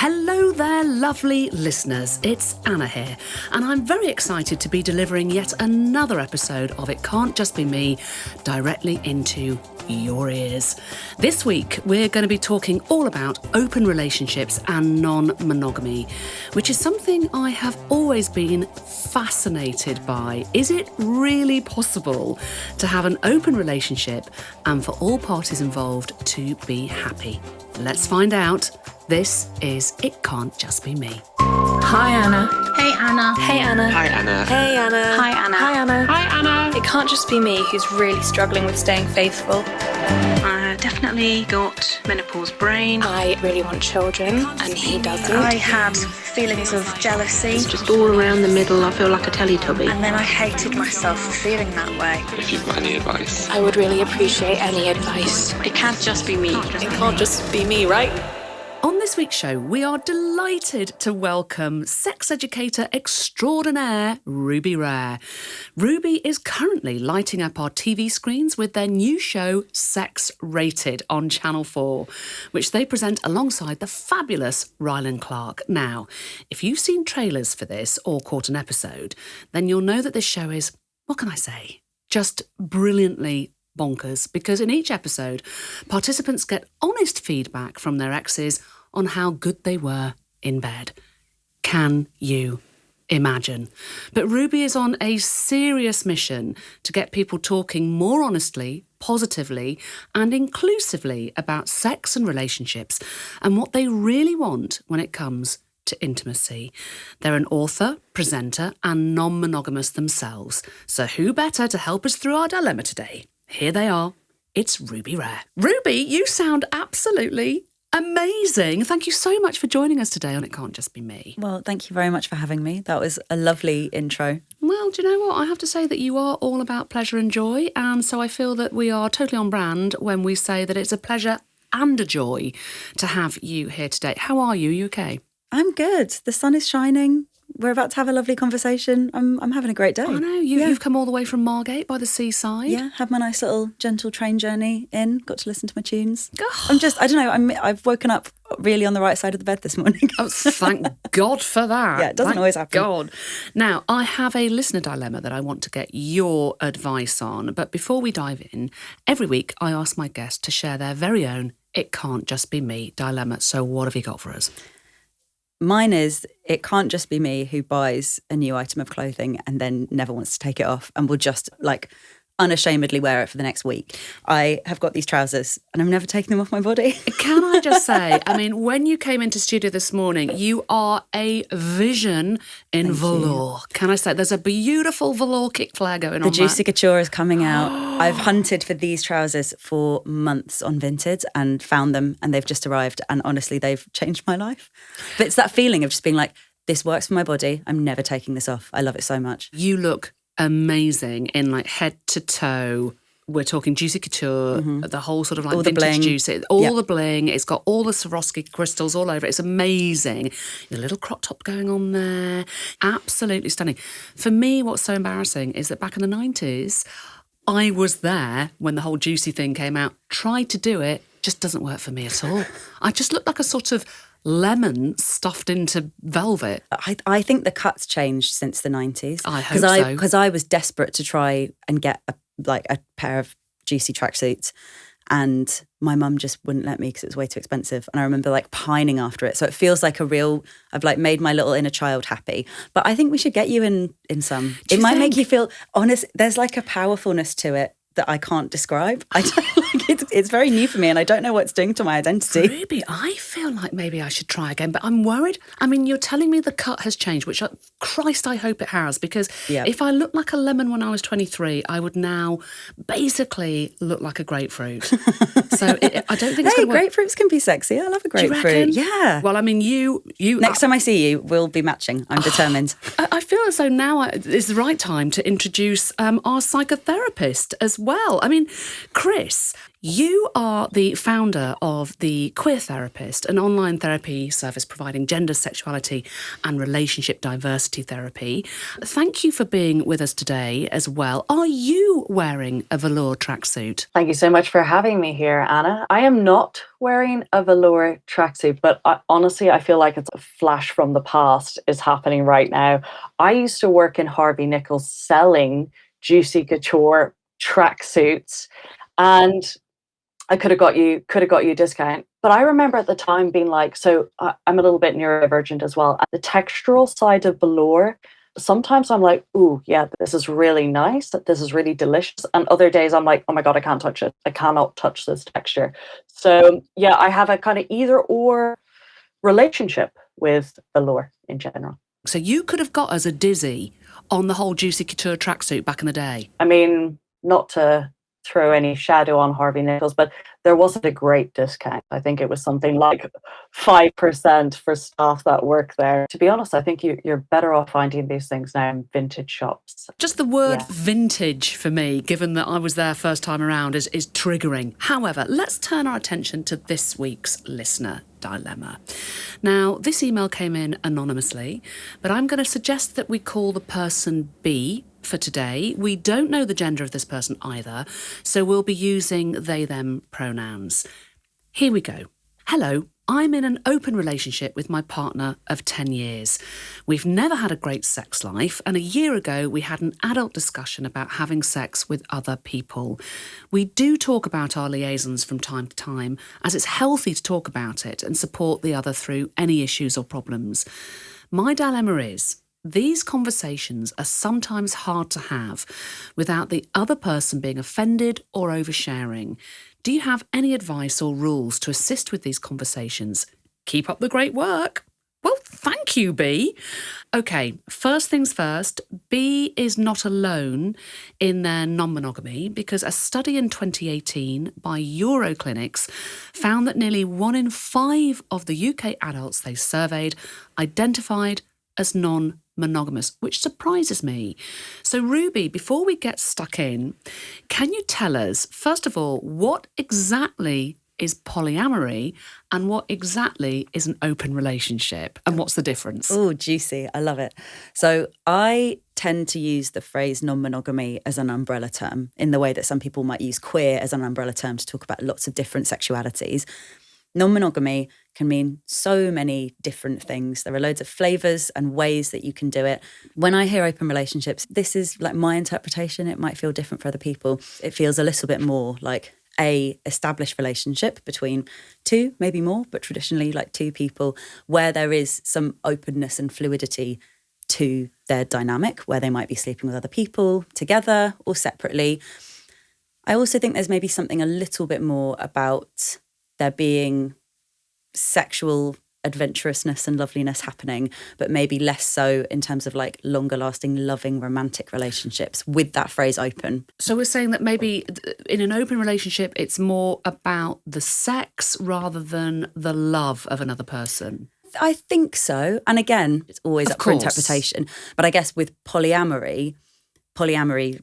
Hello there, lovely listeners. It's Anna here, and I'm very excited to be delivering yet another episode of It Can't Just Be Me directly into your ears. This week, we're going to be talking all about open relationships and non-monogamy, which is something I have always been fascinated by. Is it really possible to have an open relationship and for all parties involved to be happy? Let's find out. This is It Can't Just Be Me. Hi, Anna. Hey, Anna. Hey, Anna. Hi, Anna. Hey, Anna. Hi, Anna. Hi, Anna. Hi, Anna. It can't just be me who's really struggling with staying faithful. I definitely got menopause brain. I really want children, and he doesn't. I had feelings of jealousy, It's just all around the middle. I feel like a Teletubby. and then I hated myself for feeling that way. If you've got any advice. I would really appreciate any advice. It can't just be me. It can't just be me, right? On this week's show, we are delighted to welcome sex educator extraordinaire Ruby Rare. Ruby is currently lighting up our TV screens with their new show, Sex Rated, on Channel 4, which they present alongside the fabulous Rylan Clark. Now, if you've seen trailers for this or caught an episode, then you'll know that this show is, what can I say, just brilliantly bonkers, because in each episode, participants get honest feedback from their exes on how good they were in bed. Can you imagine? But Ruby is on a serious mission to get people talking more honestly, positively, and inclusively about sex and relationships and what they really want when it comes to intimacy. They're an author, presenter, and non-monogamous themselves. So who better to help us through our dilemma today? Here they are. It's Ruby Rare. Ruby, you sound absolutely amazing. Thank you so much for joining us today on It Can't Just Be Me. Well, thank you very much for having me. That was a lovely intro. Well, do you know what? I have to say that you are all about pleasure and joy. And so I feel that we are totally on brand when we say that it's a pleasure and a joy to have you here today. How are you? You okay? I'm good. The sun is shining. We're about to have a lovely conversation. I'm having a great day. I know. You've come all the way from Margate by the seaside. Yeah, had my nice little gentle train journey in. Got to listen to my tunes. Oh. I don't know. I've woken up really on the right side of the bed this morning. Oh, thank God for that. Yeah, it doesn't always happen. God. Now, I have a listener dilemma that I want to get your advice on. But before we dive in, every week I ask my guests to share their very own It Can't Just Be Me dilemma. So what have you got for us? Mine is, it can't just be me who buys a new item of clothing and then never wants to take it off and will just unashamedly wear it for the next week. I have got these trousers and I'm never taking them off my body. Can I just say, I mean, when you came into studio this morning, you are a vision in velour. Can I say, there's a beautiful velour kick flare going on. The Juicy Couture is coming out. I've hunted for these trousers for months on Vinted and found them, and they've just arrived. And honestly, they've changed my life. But it's that feeling of just being like, this works for my body. I'm never taking this off. I love it so much. You look amazing in head to toe. We're talking Juicy Couture, the whole sort of all vintage the bling. juicy, the bling. It's got all the Swarovski crystals all over it. It's amazing. The little crop top going on there. Absolutely stunning. For me, what's so embarrassing is that back in the 90s, I was there when the whole Juicy thing came out, tried to do it, just doesn't work for me at all. I just look like a sort of lemon stuffed into velvet. I think the cut's changed since the 90s. I hope so. Because I was desperate to try and get a pair of Juicy tracksuits, and my mum just wouldn't let me because it was way too expensive. And I remember pining after it. So it feels like I've made my little inner child happy. But I think we should get you in some. It might make you feel honest. There's a powerfulness to it that I can't describe. I don't, it's very new for me, and I don't know what it's doing to my identity. Ruby, I feel like maybe I should try again, but I'm worried. I mean, you're telling me the cut has changed, which, Christ, I hope it has, because if I looked like a lemon when I was 23, I would now basically look like a grapefruit. So I don't think it's going to work. Grapefruits can be sexy. I love a grapefruit. Yeah. Well, I mean, you. Next time I see you, we'll be matching. I'm determined. I feel as though now is the right time to introduce our psychotherapist as well. I mean, Chris, you are the founder of the Queer Therapist, an online therapy service providing gender, sexuality and relationship diversity therapy. Thank you for being with us today as well. Are you wearing a velour tracksuit? Thank you so much for having me here, Anna. I am not wearing a velour tracksuit, but honestly, I feel like it's a flash from the past is happening right now. I used to work in Harvey Nichols selling juicy couture tracksuits, and I could have got you a discount. But I remember at the time being like, so I'm a little bit neurodivergent as well. The textural side of velour, sometimes I'm like, ooh, yeah, this is really nice. This is really delicious. And other days I'm like, oh my God, I can't touch it. I cannot touch this texture. So yeah, I have a kind of either or relationship with velour in general. So you could have got us a dizzy on the whole juicy couture tracksuit back in the day. I mean, not to throw any shadow on Harvey Nichols, but there wasn't a great discount. I think it was something like 5% for staff that work there. To be honest, I think you're better off finding these things now in vintage shops. Just the word vintage for me, given that I was there first time around, is triggering. However, let's turn our attention to this week's listener dilemma. Now, this email came in anonymously, but I'm going to suggest that we call the person B for today. We don't know the gender of this person either, so we'll be using they, them pronouns. Here we go. Hello, I'm in an open relationship with my partner of 10 years. We've never had a great sex life, and a year ago we had an adult discussion about having sex with other people. We do talk about our liaisons from time to time, as it's healthy to talk about it and support the other through any issues or problems. My dilemma is, these conversations are sometimes hard to have without the other person being offended or oversharing. Do you have any advice or rules to assist with these conversations? Keep up the great work. Well, thank you, B. Okay, first things first, B is not alone in their non-monogamy because a study in 2018 by Euroclinics found that nearly 1 in 5 of the UK adults they surveyed identified as non-monogamous, which surprises me. So Ruby, before we get stuck in, can you tell us, first of all, what exactly is polyamory and what exactly is an open relationship and what's the difference? Oh, juicy. I love it. So I tend to use the phrase non-monogamy as an umbrella term in the way that some people might use queer as an umbrella term to talk about lots of different sexualities. Non-monogamy can mean so many different things. There are loads of flavours and ways that you can do it. When I hear open relationships, this is like my interpretation. It might feel different for other people. It feels a little bit more like a established relationship between two, maybe more, but traditionally like two people, where there is some openness and fluidity to their dynamic, where they might be sleeping with other people together or separately. I also think there's maybe something a little bit more about there being sexual adventurousness and loveliness happening, but maybe less so in terms of like longer lasting, loving, romantic relationships with that phrase open. So we're saying that maybe in an open relationship, it's more about the sex rather than the love of another person. I think so. And again, it's always up for interpretation. But I guess with polyamory,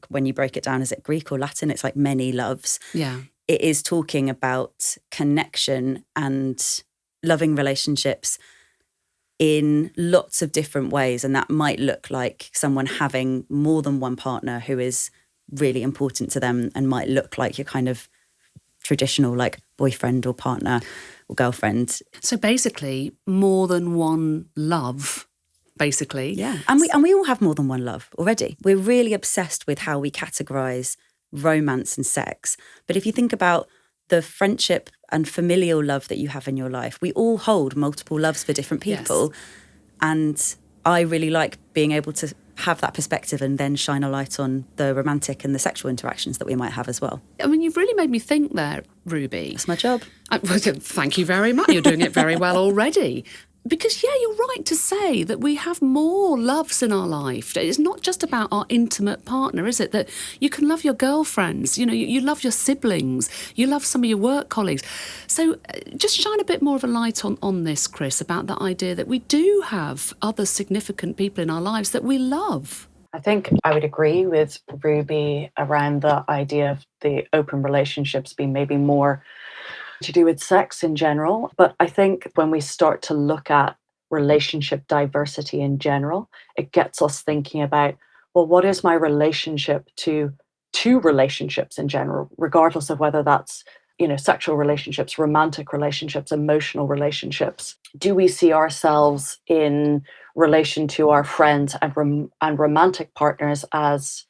when you break it down, is it Greek or Latin? It's like many loves. Yeah. It is talking about connection and loving relationships in lots of different ways. And that might look like someone having more than one partner who is really important to them and might look like your kind of traditional like boyfriend or partner or girlfriend. So basically, more than one love, basically. Yeah. And we all have more than one love already. We're really obsessed with how we categorise romance and sex. But if you think about the friendship and familial love that you have in your life, we all hold multiple loves for different people. Yes. And I really like being able to have that perspective and then shine a light on the romantic and the sexual interactions that we might have as well. I mean, you've really made me think there, Ruby. That's my job. Thank you very much. You're doing it very well already. Because, yeah, you're right to say that we have more loves in our life. It's not just about our intimate partner, is it? That you can love your girlfriends, you love your siblings, you love some of your work colleagues. So just shine a bit more of a light on this, Chris, about that idea that we do have other significant people in our lives that we love. I think I would agree with Ruby around the idea of the open relationships being maybe more to do with sex in general. But I think when we start to look at relationship diversity in general, it gets us thinking about, well, what is my relationship to relationships in general, regardless of whether that's, sexual relationships, romantic relationships, emotional relationships. Do we see ourselves in relation to our friends and romantic partners as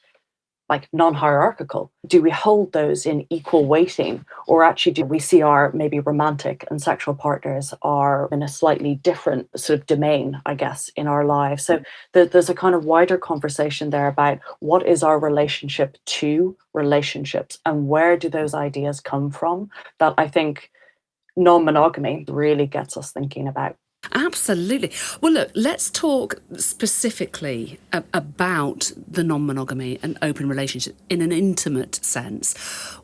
like non-hierarchical? Do we hold those in equal weighting, or actually do we see our maybe romantic and sexual partners are in a slightly different sort of domain, I guess, in our lives? So there's a kind of wider conversation there about what is our relationship to relationships and where do those ideas come from, that I think non-monogamy really gets us thinking about. Absolutely. Well, look, let's talk specifically about the non-monogamy and open relationship in an intimate sense.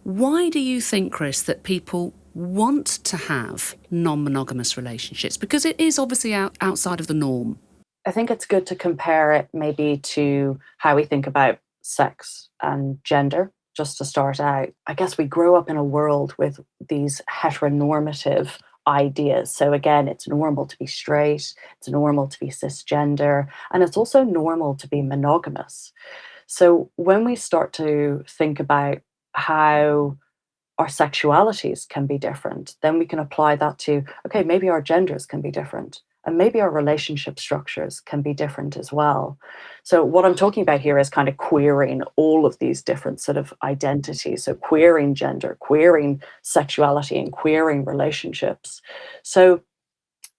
Why do you think, Chris, that people want to have non-monogamous relationships? Because it is obviously outside of the norm. I think it's good to compare it maybe to how we think about sex and gender. Just to start out, I guess we grow up in a world with these heteronormative ideas. So again, it's normal to be straight, it's normal to be cisgender, and it's also normal to be monogamous. So when we start to think about how our sexualities can be different, then we can apply that to, okay, maybe our genders can be different. And maybe our relationship structures can be different as well. So what I'm talking about here is kind of queering all of these different sort of identities. So queering gender, queering sexuality, and queering relationships. So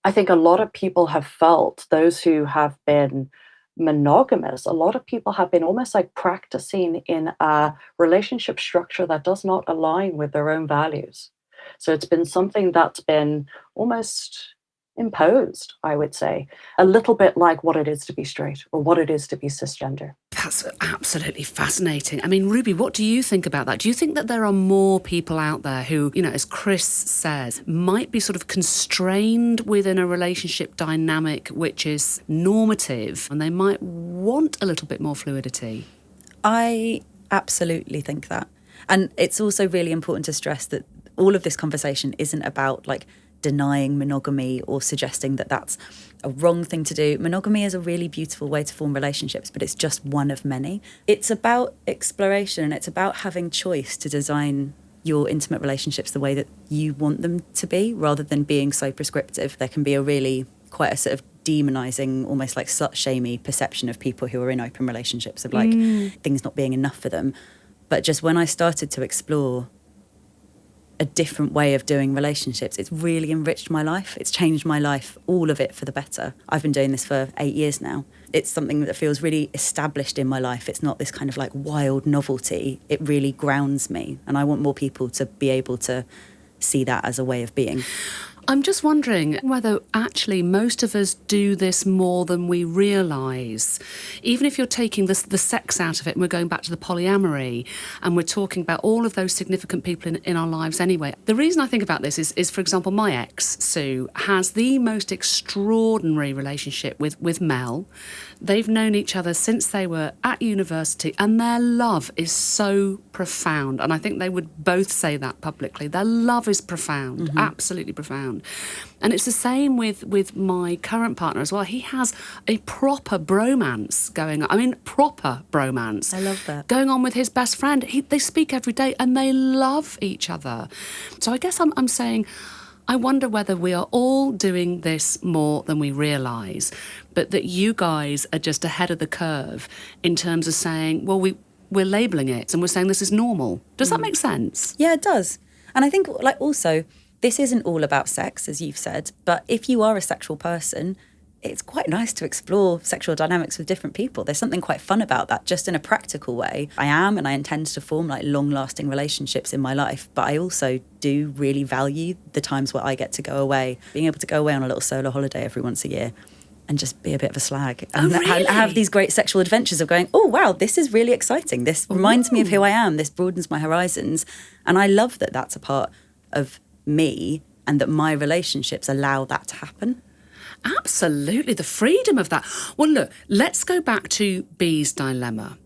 I think a lot of people have felt, those who have been monogamous, a lot of people have been almost like practicing in a relationship structure that does not align with their own values. So it's been something that's been almost imposed, I would say, a little bit like what it is to be straight or what it is to be cisgender. That's absolutely fascinating. I mean, Ruby, what do you think about that? Do you think that there are more people out there who, as Chris says, might be sort of constrained within a relationship dynamic which is normative, and they might want a little bit more fluidity? I absolutely think that. And it's also really important to stress that all of this conversation isn't about like denying monogamy or suggesting that that's a wrong thing to do. Monogamy is a really beautiful way to form relationships, but it's just one of many. It's about exploration, and it's about having choice to design your intimate relationships the way that you want them to be, rather than being so prescriptive. There can be quite a sort of demonizing, almost like slut-shamey perception of people who are in open relationships, of like things not being enough for them. But just when I started to explore a different way of doing relationships, it's really enriched my life. It's changed my life, all of it for the better. I've been doing this for 8 years now. It's something that feels really established in my life. It's not this kind of like wild novelty. It really grounds me. And I want more people to be able to see that as a way of being. I'm just wondering whether actually most of us do this more than we realise. Even if you're taking the sex out of it and we're going back to the polyamory and we're talking about all of those significant people in our lives anyway. The reason I think about this is, for example, my ex, Sue, has the most extraordinary relationship with Mel. They've known each other since they were at university, and their love is so profound. And I think they would both say that publicly. Their love is profound, absolutely profound. And it's the same with my current partner as well. He has a proper bromance going on. I mean, proper bromance. I love that. Going on with his best friend. They speak every day and they love each other. So I guess I'm saying, I wonder whether we are all doing this more than we realise, but that you guys are just ahead of the curve in terms of saying, well, we're labelling it and we're saying this is normal. Does that make sense? Yeah, it does. And I think like also, this isn't all about sex, as you've said, but if you are a sexual person, it's quite nice to explore sexual dynamics with different people. There's something quite fun about that, just in a practical way. I am and I intend to form like long-lasting relationships in my life, but I also do really value the times where I get to go away, being able to go away on a little solo holiday every once a year and just be a bit of a slag. And have these great sexual adventures of going, oh, wow, this is really exciting. This reminds me of who I am. This broadens my horizons. And I love that that's a part of me and that my relationships allow that to happen. Absolutely, the freedom of that. Well, look, let's go back to B's dilemma.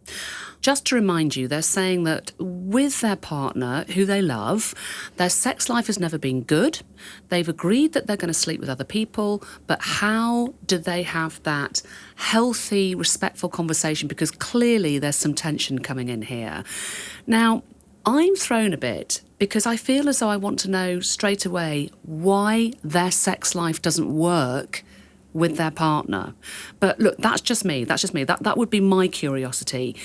Just to remind you, they're saying that with their partner, who they love, their sex life has never been good. They've agreed that they're going to sleep with other people, but how do they have that healthy, respectful conversation? Because clearly there's some tension coming in here. Now, I'm thrown a bit because I feel as though I want to know straight away why their sex life doesn't work with their partner. But look, that's just me. That would be my curiosity.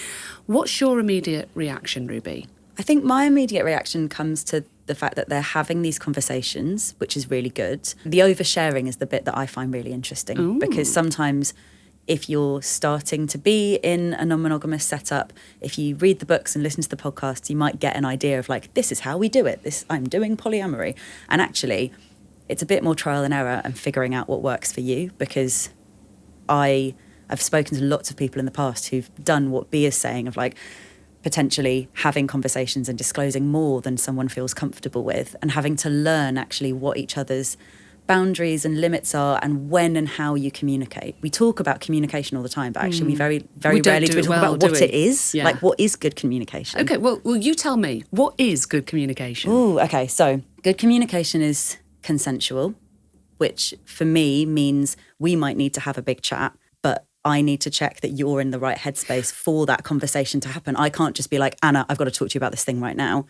What's your immediate reaction, Ruby? I think my immediate reaction comes to the fact that they're having these conversations, which is really good. The oversharing is the bit that I find really interesting because sometimes if you're starting to be in a non-monogamous setup, if you read the books and listen to the podcasts, you might get an idea of like, this is how we do it. I'm doing polyamory. And actually, it's a bit more trial and error and figuring out what works for you, because I've spoken to lots of people in the past who've done what B is saying of like potentially having conversations and disclosing more than someone feels comfortable with, and having to learn actually what each other's boundaries and limits are and when and how you communicate. We talk about communication all the time, but actually we very rarely do we talk about what it is. Yeah. Like, what is good communication? Okay, well, you tell me, what is good communication? Ooh, okay, so good communication is consensual, which for me means we might need to have a big chat, but I need to check that you're in the right headspace for that conversation to happen. I can't just be like, Anna, I've got to talk to you about this thing right now.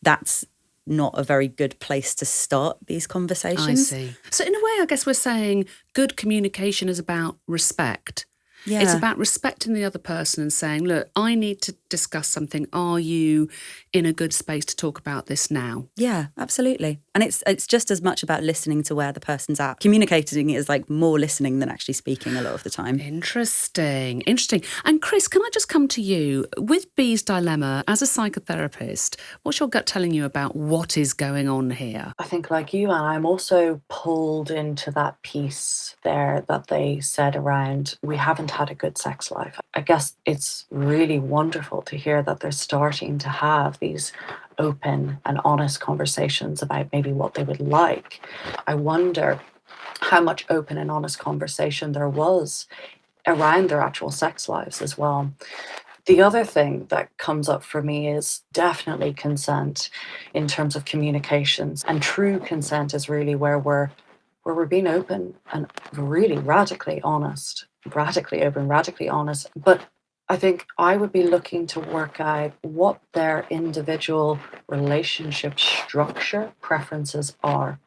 That's not a very good place to start these conversations. I see. So in a way, I guess we're saying good communication is about respect. Yeah. It's about respecting the other person and saying, look, I need to discuss something. Are you in a good space to talk about this now? Yeah, absolutely. And it's just as much about listening to where the person's at. Communicating is like more listening than actually speaking a lot of the time. Interesting. And Chris, can I just come to you? With B's dilemma, as a psychotherapist, what's your gut telling you about what is going on here? I think like you, Anne, I'm also pulled into that piece there that they said around we haven't had a good sex life. I guess it's really wonderful to hear that they're starting to have these open and honest conversations about maybe what they would like. I wonder how much open and honest conversation there was around their actual sex lives as well. The other thing that comes up for me is definitely consent in terms of communications. And true consent is really where we're being open and really radically honest, radically open, radically honest. But I think I would be looking to work out what their individual relationship structure preferences are.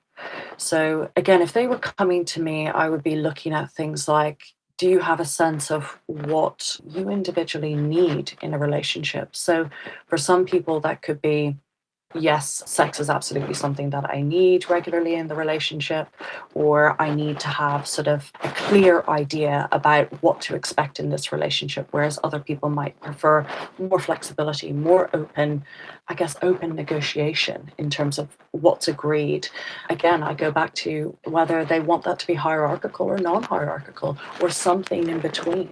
So again, if they were coming to me, I would be looking at things like, do you have a sense of what you individually need in a relationship? So for some people, that could be, yes, sex is absolutely something that I need regularly in the relationship, or I need to have sort of a clear idea about what to expect in this relationship, whereas other people might prefer more flexibility, more open negotiation in terms of what's agreed. Again, I go back to whether they want that to be hierarchical or non-hierarchical or something in between.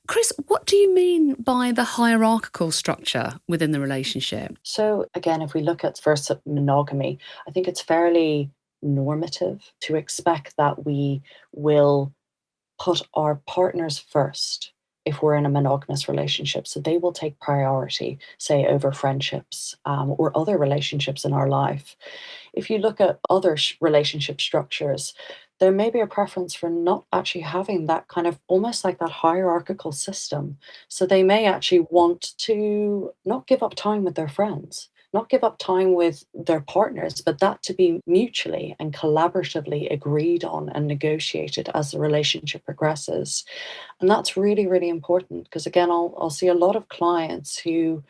Chris, what do you mean by the hierarchical structure within the relationship? So again, if we look at first monogamy, I think it's fairly normative to expect that we will put our partners first if we're in a monogamous relationship. So they will take priority, say, over friendships or other relationships in our life. If you look at other relationship structures, there may be a preference for not actually having that kind of almost like that hierarchical system. So they may actually want to not give up time with their friends, not give up time with their partners, but that to be mutually and collaboratively agreed on and negotiated as the relationship progresses. And that's really, really important because, again, I'll see a lot of clients who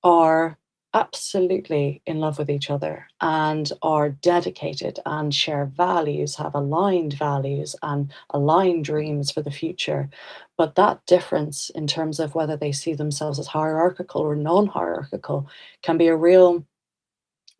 are absolutely in love with each other and are dedicated and share values, have aligned values and aligned dreams for the future. But that difference in terms of whether they see themselves as hierarchical or non-hierarchical can be a real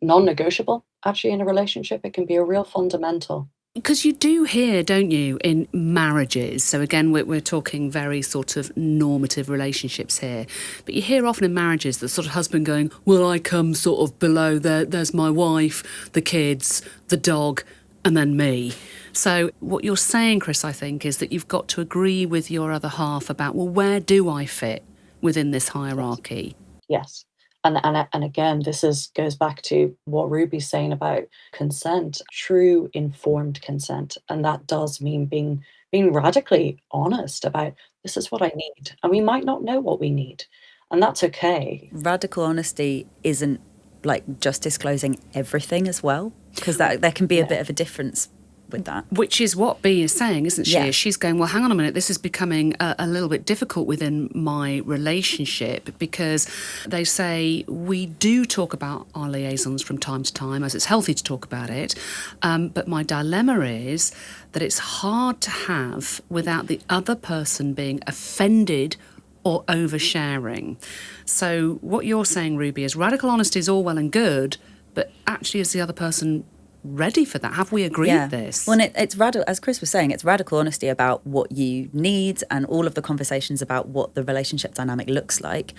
non-negotiable actually in a relationship. It can be a real fundamental. Because you do hear, don't you, in marriages, so again, we're talking very sort of normative relationships here, but you hear often in marriages the sort of husband going, well, I come sort of below, there's my wife, the kids, the dog, and then me. So what you're saying, Chris, I think, is that you've got to agree with your other half about, well, where do I fit within this hierarchy? Yes. And again, goes back to what Ruby's saying about consent, true informed consent. And that does mean being radically honest about, this is what I need. And we might not know what we need. And that's okay. Radical honesty isn't like just disclosing everything as well, because there can be a bit of a difference with that. Which is what B is saying, isn't she? Yeah. She's going, well, hang on a minute, this is becoming a little bit difficult within my relationship, because they say we do talk about our liaisons from time to time, as it's healthy to talk about it. But my dilemma is that it's hard to have without the other person being offended or oversharing. So what you're saying, Ruby, is radical honesty is all well and good, but actually is the other person ready for that? Have we agreed this? Well, it's radical, as Chris was saying, it's radical honesty about what you need and all of the conversations about what the relationship dynamic looks like.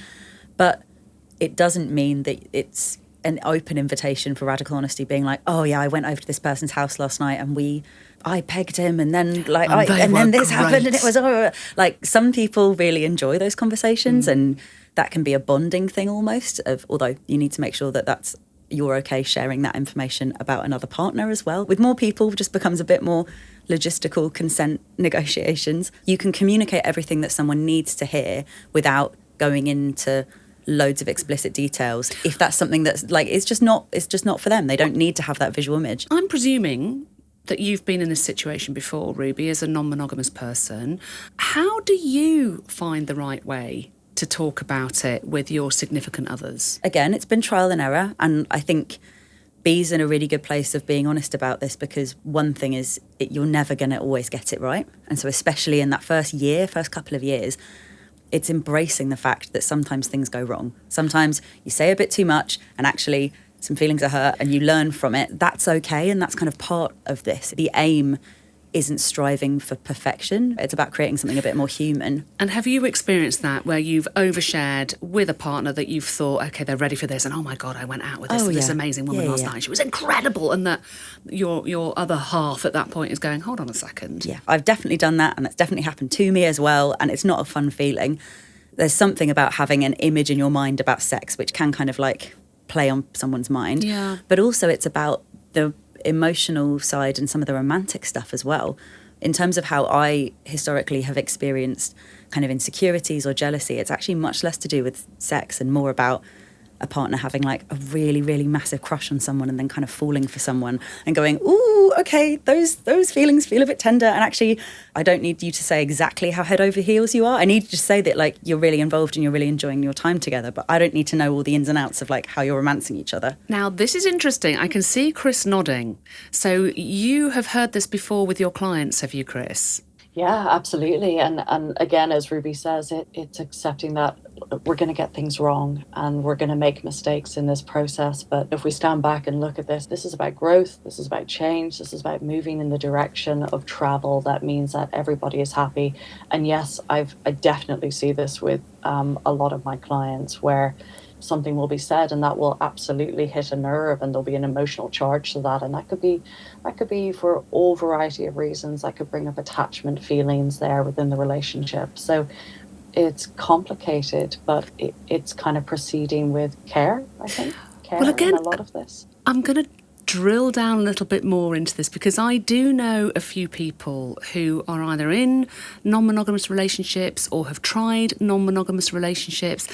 But it doesn't mean that it's an open invitation for radical honesty being like, oh yeah, I went over to this person's house last night and I pegged him and then then this happened and it was like, some people really enjoy those conversations and that can be a bonding thing almost, although you need to make sure that you're okay sharing that information about another partner as well. With more people, it just becomes a bit more logistical consent negotiations. You can communicate everything that someone needs to hear without going into loads of explicit details. If that's something that's like, it's just not for them. They don't need to have that visual image. I'm presuming that you've been in this situation before, Ruby, as a non-monogamous person. How do you find the right way to talk about it with your significant others? Again, it's been trial and error, and I think B's in a really good place of being honest about this, because one thing is you're never going to always get it right. And so especially in that first couple of years, it's embracing the fact that sometimes things go wrong. Sometimes you say a bit too much and actually some feelings are hurt and you learn from it. That's okay, and that's kind of part of this. The aim isn't striving for perfection. It's about creating something a bit more human. And have you experienced that where you've overshared with a partner that you've thought, okay, they're ready for this, and oh my God, I went out with this amazing woman last night. She was incredible. And that your other half at that point is going, hold on a second. Yeah, I've definitely done that, and that's definitely happened to me as well. And it's not a fun feeling. There's something about having an image in your mind about sex, which can kind of like play on someone's mind. Yeah. But also it's about the emotional side and some of the romantic stuff as well. In terms of how I historically have experienced kind of insecurities or jealousy, it's actually much less to do with sex and more about a partner having like a really, really massive crush on someone and then kind of falling for someone and going, ooh, okay, those feelings feel a bit tender. And actually, I don't need you to say exactly how head over heels you are. I need you to say that like you're really involved and you're really enjoying your time together. But I don't need to know all the ins and outs of like how you're romancing each other. Now, this is interesting. I can see Chris nodding. So you have heard this before with your clients, have you, Chris? Yeah, absolutely. And again, as Ruby says, it's accepting that we're going to get things wrong and we're going to make mistakes in this process. But if we stand back and look at this is about growth, this is about change, this is about moving in the direction of travel that means that everybody is happy. And yes, I definitely see this with a lot of my clients where something will be said and that will absolutely hit a nerve and there'll be an emotional charge to that, and that could be for all variety of reasons. That could bring up attachment feelings there within the relationship. So it's complicated, but it's kind of proceeding with care, I think. Care Well, again, in a lot of this. I'm going to drill down a little bit more into this, because I do know a few people who are either in non-monogamous relationships or have tried non-monogamous relationships.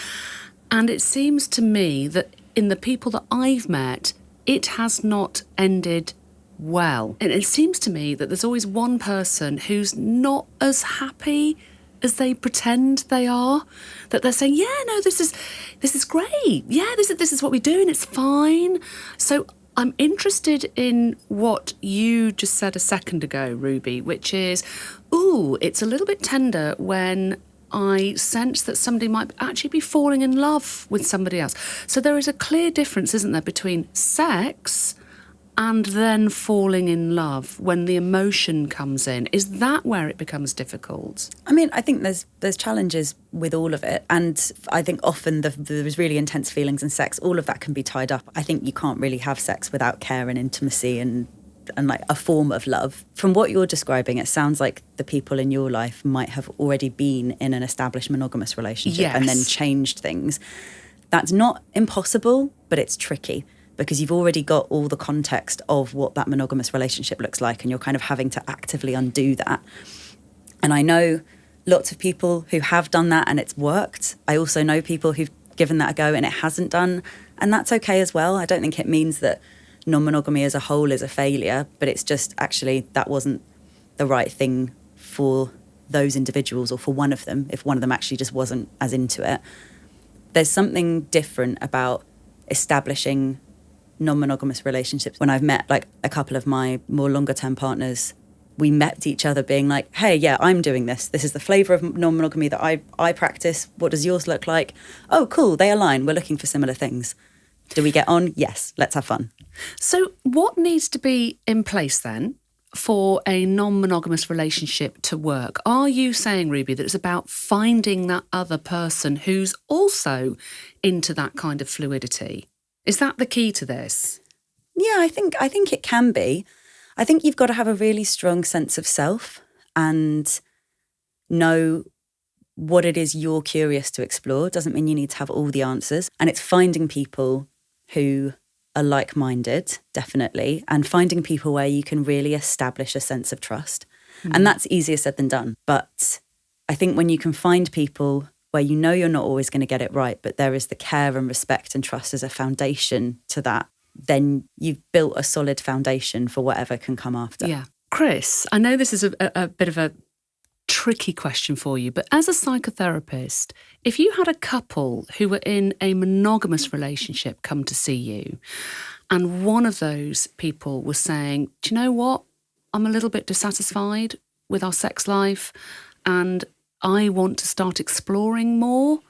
And it seems to me that in the people that I've met, it has not ended well. And it seems to me that there's always one person who's not as happy as they pretend they are. That they're saying, yeah, no, this is great. Yeah, this is what we do and it's fine. So I'm interested in what you just said a second ago, Ruby, which is, it's a little bit tender when I sense that somebody might actually be falling in love with somebody else. So there is a clear difference, isn't there, between sex and then falling in love when the emotion comes in. Is that where it becomes difficult? I mean, I think there's challenges with all of it. And I think often there's really intense feelings in sex. All of that can be tied up. I think you can't really have sex without care and intimacy and and like a form of love. From what you're describing, it sounds like the people in your life might have already been in an established monogamous relationship and then changed things. That's not impossible, but it's tricky because you've already got all the context of what that monogamous relationship looks like, and you're kind of having to actively undo that. And I know lots of people who have done that and it's worked. I also know people who've given that a go and it hasn't done, and that's okay as well. I don't think it means that non-monogamy as a whole is a failure, but it's just actually that wasn't the right thing for those individuals, or for one of them, if one of them actually just wasn't as into it. There's something different about establishing non-monogamous relationships. When I've met like a couple of my more longer term partners, we met each other being like, hey, yeah, I'm doing this. This is the flavour of non-monogamy that I practice. What does yours look like? Oh, cool, they align. We're looking for similar things. Do we get on? Yes, let's have fun. So what needs to be in place then for a non-monogamous relationship to work? Are you saying, Ruby, that it's about finding that other person who's also into that kind of fluidity? Is that the key to this? Yeah, I think it can be. I think you've got to have a really strong sense of self and know what it is you're curious to explore. Doesn't mean you need to have all the answers. And it's finding people who are like-minded, definitely, and finding people where you can really establish a sense of trust. And that's easier said than done. But I think when you can find people where you know you're not always going to get it right, but there is the care and respect and trust as a foundation to that, then you've built a solid foundation for whatever can come after. Yeah. Chris, I know this is a bit of a tricky question for you, but as a psychotherapist, if you had a couple who were in a monogamous relationship come to see you, and one of those people was saying, do you know what? I'm a little bit dissatisfied with our sex life and I want to start exploring more,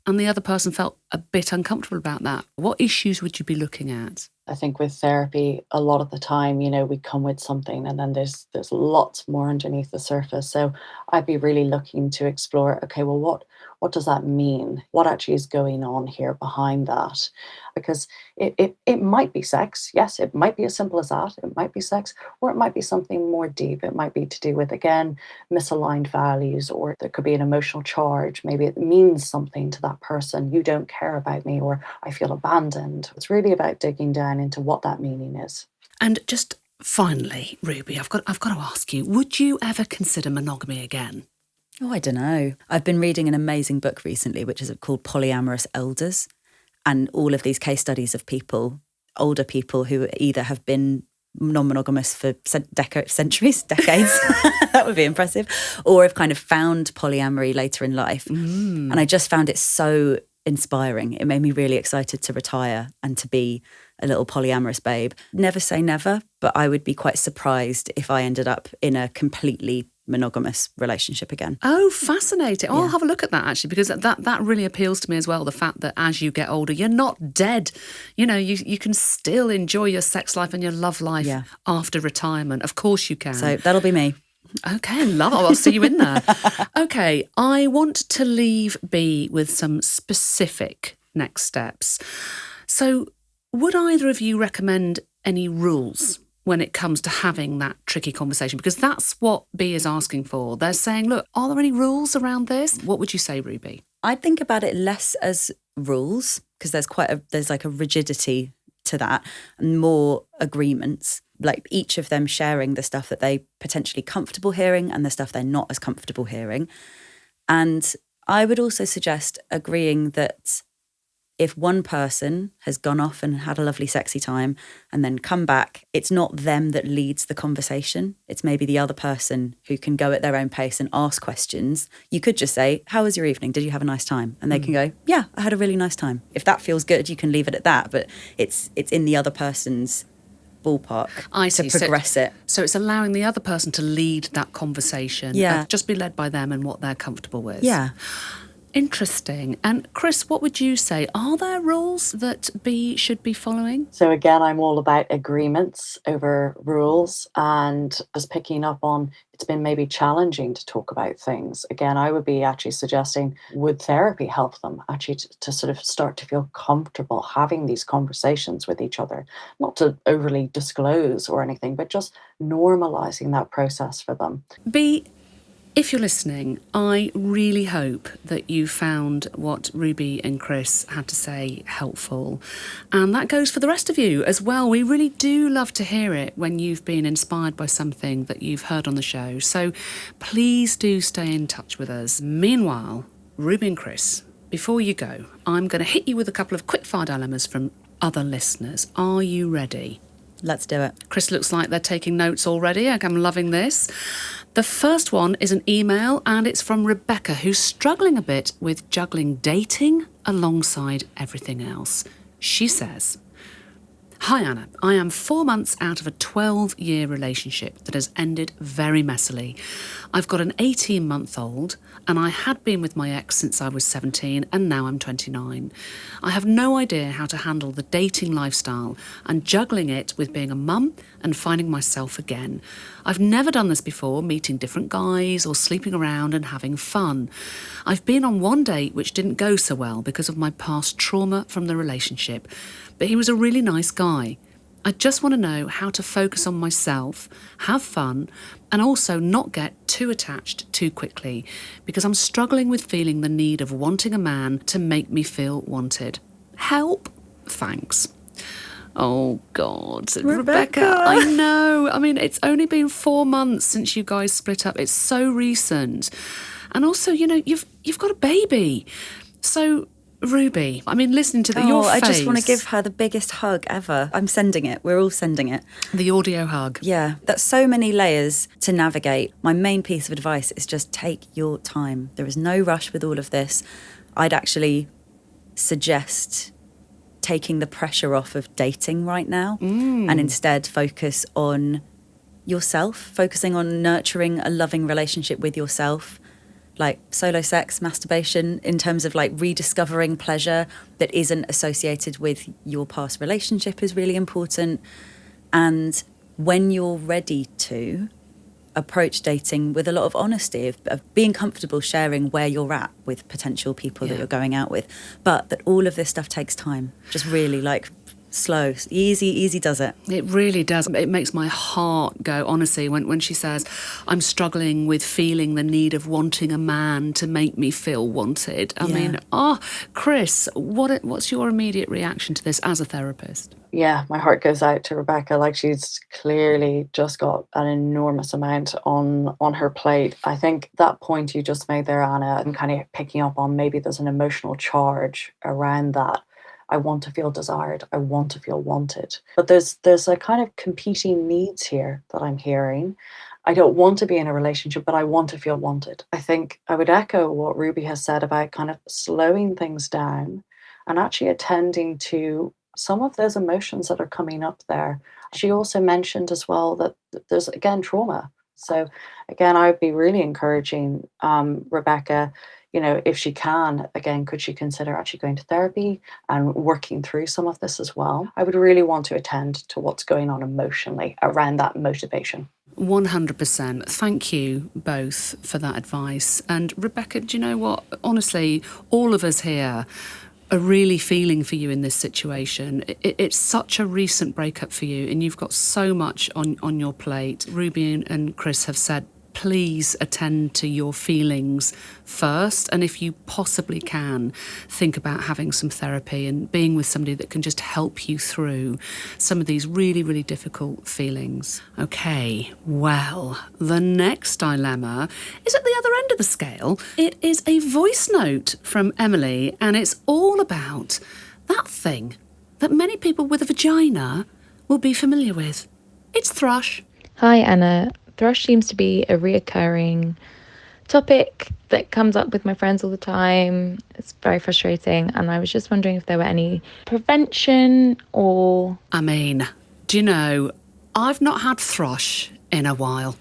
and the other person felt a bit uncomfortable about that, what issues would you be looking at? I think with therapy, a lot of the time, we come with something and then there's lots more underneath the surface. So I'd be really looking to explore, okay, well, what does that mean? What actually is going on here behind that? Because it might be sex. Yes, it might be as simple as that. It might be sex, or it might be something more deep. It might be to do with, again, misaligned values, or there could be an emotional charge. Maybe it means something to that person. You don't care about me, or I feel abandoned. It's really about digging down into what that meaning is. And just finally, Ruby, I've got to ask you, would you ever consider monogamy again? Oh, I don't know. I've been reading an amazing book recently, which is called Polyamorous Elders. And all of these case studies of people, older people who either have been non-monogamous for centuries, decades, that would be impressive, or have kind of found polyamory later in life. And I just found it so inspiring. It made me really excited to retire and to be a little polyamorous babe. Never say never, but I would be quite surprised if I ended up in a completely monogamous relationship again. Oh, fascinating. I'll have a look at that, actually, because that really appeals to me as well, the fact that as you get older, you're not dead. You can still enjoy your sex life and your love life after retirement. Of course you can. So that'll be me. Okay, love it. I'll see you in there. Okay, I want to leave B with some specific next steps. So would either of you recommend any rules when it comes to having that tricky conversation? Because that's what B is asking for. They're saying, look, are there any rules around this? What would you say, Ruby? I'd think about it less as rules, because there's like a rigidity to that, and more agreements, like each of them sharing the stuff that they potentially comfortable hearing and the stuff they're not as comfortable hearing. And I would also suggest agreeing that if one person has gone off and had a lovely sexy time and then come back, it's not them that leads the conversation. It's maybe the other person who can go at their own pace and ask questions. You could just say, how was your evening? Did you have a nice time? And they can go, yeah, I had a really nice time. If that feels good, you can leave it at that. But it's in the other person's ballpark to progress it. So it's allowing the other person to lead that conversation. Yeah. Just be led by them and what they're comfortable with. Yeah. Interesting. And Chris, what would you say? Are there rules that B should be following? So again, I'm all about agreements over rules, and just picking up on it's been maybe challenging to talk about things. Again, I would be actually suggesting, would therapy help them actually to sort of start to feel comfortable having these conversations with each other, not to overly disclose or anything, but just normalizing that process for them. B, if you're listening, I really hope that you found what Ruby and Chris had to say helpful. And that goes for the rest of you as well. We really do love to hear it when you've been inspired by something that you've heard on the show. So please do stay in touch with us. Meanwhile, Ruby and Chris, before you go, I'm going to hit you with a couple of quick-fire dilemmas from other listeners. Are you ready? Let's do it. Chris looks like they're taking notes already. I'm loving this. The first one is an email, and it's from Rebecca, who's struggling a bit with juggling dating alongside everything else. She says, "Hi Anna, I am 4 months out of a 12-year relationship that has ended very messily. I've got an 18-month-old and I had been with my ex since I was 17 and now I'm 29. I have no idea how to handle the dating lifestyle and juggling it with being a mum and finding myself again. I've never done this before, meeting different guys or sleeping around and having fun. I've been on one date which didn't go so well because of my past trauma from the relationship, but he was a really nice guy. I just want to know how to focus on myself, have fun, and also not get too attached too quickly, because I'm struggling with feeling the need of wanting a man to make me feel wanted. Help? Thanks." Oh, God. Rebecca, I know. I mean, it's only been 4 months since you guys split up. It's so recent. And also, you know, you've got a baby. So, Ruby, I mean, listening to your face. I just want to give her the biggest hug ever. I'm sending it. We're all sending it. The audio hug. Yeah, that's so many layers to navigate. My main piece of advice is just take your time. There is no rush with all of this. I'd actually suggest taking the pressure off of dating right now and instead focus on yourself, focusing on nurturing a loving relationship with yourself. Like solo sex, masturbation, in terms of like rediscovering pleasure that isn't associated with your past relationship is really important. And when you're ready to approach dating with a lot of honesty, of being comfortable sharing where you're at with potential people that you're going out with, but that all of this stuff takes time. Just really like slow, easy does it. It really does. It makes my heart go, honestly, when she says, I'm struggling with feeling the need of wanting a man to make me feel wanted. I mean, Chris, what's your immediate reaction to this as a therapist? Yeah, my heart goes out to Rebecca. Like, she's clearly just got an enormous amount on her plate. I think that point you just made there, Anna, and kind of picking up on maybe there's an emotional charge around that. I want to feel desired. I want to feel wanted. But there's a kind of competing needs here that I'm hearing. I don't want to be in a relationship, but I want to feel wanted. I think I would echo what Ruby has said about kind of slowing things down and actually attending to some of those emotions that are coming up there. She also mentioned as well that there's, again, trauma. So again, I would be really encouraging Rebecca, you know, if she can, again, could she consider actually going to therapy and working through some of this as well? I would really want to attend to what's going on emotionally around that motivation. 100%. Thank you both for that advice. And Rebecca, do you know what? Honestly, all of us here are really feeling for you in this situation. It's such a recent breakup for you, and you've got so much on your plate. Ruby and Chris have said, please attend to your feelings first. And if you possibly can, think about having some therapy and being with somebody that can just help you through some of these really, really difficult feelings. Okay, well, the next dilemma is at the other end of the scale. It is a voice note from Emily, and it's all about that thing that many people with a vagina will be familiar with. It's thrush. Hi, Anna. Thrush seems to be a reoccurring topic that comes up with my friends all the time. It's very frustrating, and I was just wondering if there were any prevention or... I mean, do you know, I've not had thrush in a while,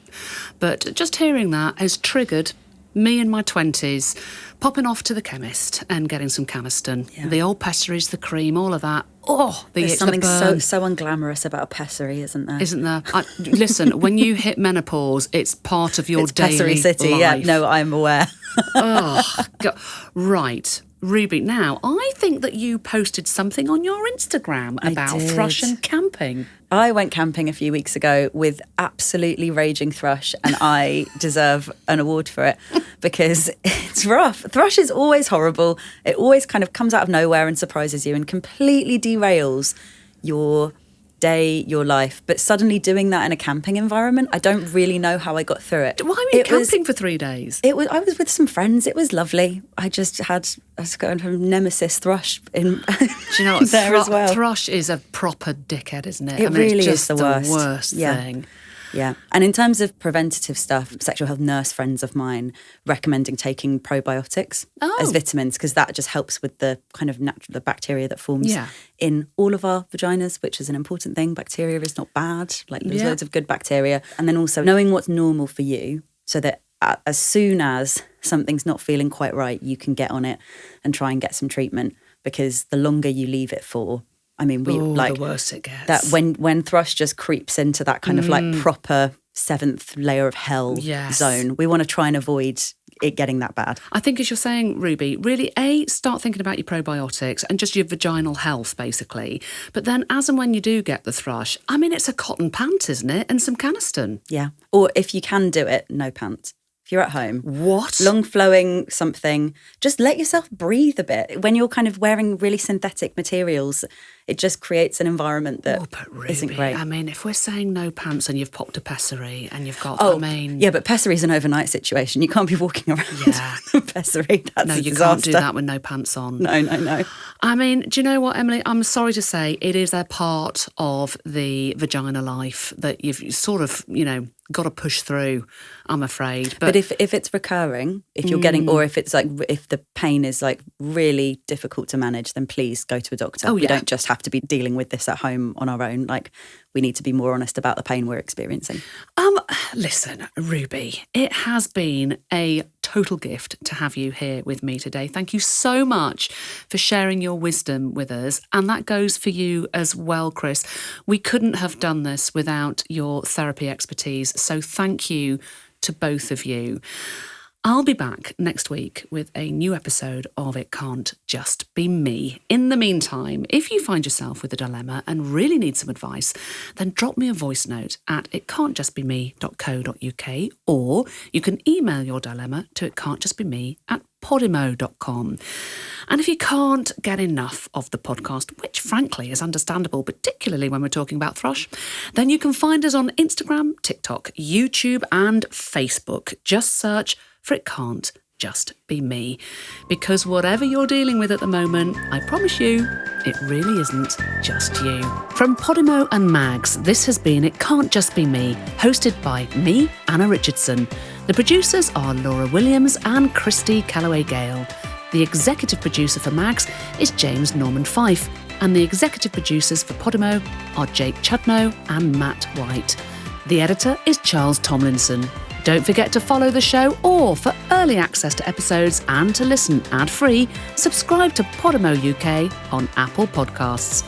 but just hearing that has triggered me in my 20s, popping off to the chemist and getting some Canesten. Yeah. The old pessaries, the cream, all of that. Oh, the There's itch, something the burn. so unglamorous about a pessary, isn't there? Isn't there? Listen, when you hit menopause, it's part of your It's daily Pessary City, life. yeah. No, I'm aware. Oh, God. Right. Ruby, now, I think that you posted something on your Instagram about did. thrush and camping. I went camping a few weeks ago with absolutely raging thrush, and I deserve an award for it because it's rough. Thrush is always horrible. It always kind of comes out of nowhere and surprises you and completely derails your day, your life. But suddenly doing that in a camping environment, I don't really know how I got through it. Why were you camping for 3 days? I was with some friends. It was lovely. I just had a kind of nemesis thrush in Do you know what? there as well. Thrush is a proper dickhead, isn't it? It really it's is just the worst. Yeah. thing. Yeah. And in terms of preventative stuff, sexual health nurse friends of mine recommending taking probiotics as vitamins because that just helps with the kind of the bacteria that forms in all of our vaginas, which is an important thing. Bacteria is not bad. Like there's loads of good bacteria. And then also knowing what's normal for you so that as soon as something's not feeling quite right, you can get on it and try and get some treatment because the longer you leave it for, I mean, the worse it gets. That when thrush just creeps into that kind of like proper 7th layer of hell zone, we want to try and avoid it getting that bad. I think as you're saying, Ruby, really, start thinking about your probiotics and just your vaginal health, basically. But then as and when you do get the thrush, I mean, it's a cotton pant, isn't it? And some Canesten. Yeah. Or if you can do it, no pants. If you're at home. What? Long flowing something. Just let yourself breathe a bit. When you're kind of wearing really synthetic materials, it just creates an environment that isn't great. I mean, if we're saying no pants and you've popped a pessary and you've got, Yeah, but pessary's an overnight situation. You can't be walking around with pessary. That's a disaster. Can't do that with no pants on. No. I mean, do you know what, Emily? I'm sorry to say it is a part of the vagina life that you've sort of, got to push through, I'm afraid. But if it's recurring, if you're getting, or if it's like, if the pain is like really difficult to manage, then please go to a doctor. We don't just have to be dealing with this at home on our own. Like we need to be more honest about the pain we're experiencing. Listen, Ruby, it has been a total gift to have you here with me today. Thank you so much for sharing your wisdom with us. And that goes for you as well, Chris. We couldn't have done this without your therapy expertise. So thank you to both of you. I'll be back next week with a new episode of It Can't Just Be Me. In the meantime, if you find yourself with a dilemma and really need some advice, then drop me a voice note at itcan'tjustbeme.co.uk or you can email your dilemma to itcan'tjustbeme@podimo.com. And if you can't get enough of the podcast, which frankly is understandable, particularly when we're talking about thrush, then you can find us on Instagram, TikTok, YouTube and Facebook. Just search for It Can't Just Be Me. Because whatever you're dealing with at the moment, I promise you, it really isn't just you. From Podimo and Mags, this has been It Can't Just Be Me, hosted by me, Anna Richardson. The producers are Laura Williams and Christy Calloway-Gale. The executive producer for Mags is James Norman Fife, and the executive producers for Podimo are Jake Chudnow and Matt White. The editor is Charles Tomlinson. Don't forget to follow the show, or for early access to episodes and to listen ad-free, subscribe to Podimo UK on Apple Podcasts.